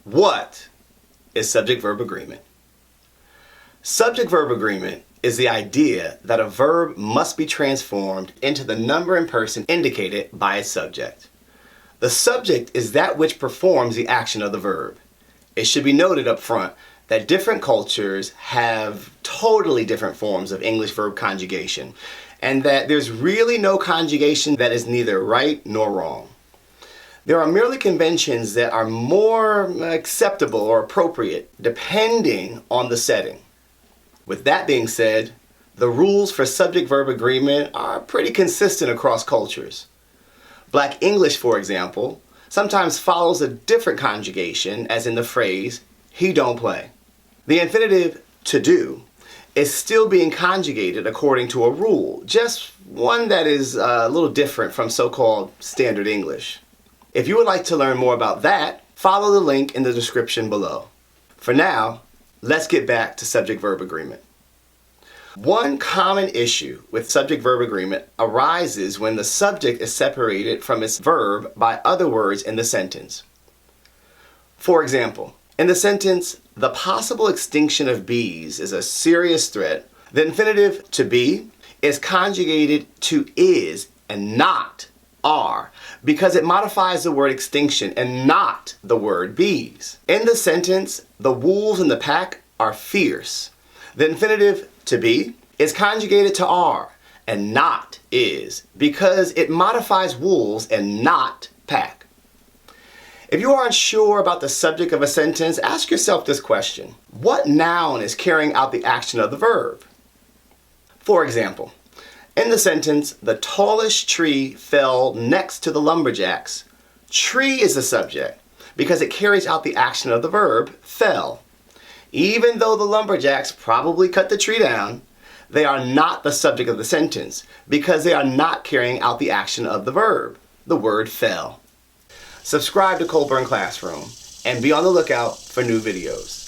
What is subject-verb agreement? Subject-verb agreement is the idea that a verb must be transformed into the number and person indicated by its subject. The subject is that which performs the action of the verb. It should be noted up front that different cultures have totally different forms of English verb conjugation, and that there's really no conjugation that is neither right nor wrong. There are merely conventions that are more acceptable or appropriate depending on the setting. With that being said, the rules for subject-verb agreement are pretty consistent across cultures. Black English, for example, sometimes follows a different conjugation, as in the phrase, he don't play. The infinitive to do is still being conjugated according to a rule, just one that is a little different from so-called standard English. If you would like to learn more about that, follow the link in the description below. For now, let's get back to subject-verb agreement. One common issue with subject-verb agreement arises when the subject is separated from its verb by other words in the sentence. For example, in the sentence, the possible extinction of bees is a serious threat, the infinitive to be is conjugated to is and not are because it modifies the word extinction and not the word bees. In the sentence, the wolves in the pack are fierce. The infinitive to be is conjugated to are and not is because it modifies wolves and not pack. If you are unsure about the subject of a sentence, ask yourself this question. What noun is carrying out the action of the verb? For example, in the sentence, the tallest tree fell next to the lumberjacks. Tree is the subject because it carries out the action of the verb fell. Even though the lumberjacks probably cut the tree down, they are not the subject of the sentence because they are not carrying out the action of the verb, the word fell. Subscribe to Colburn Classroom and be on the lookout for new videos.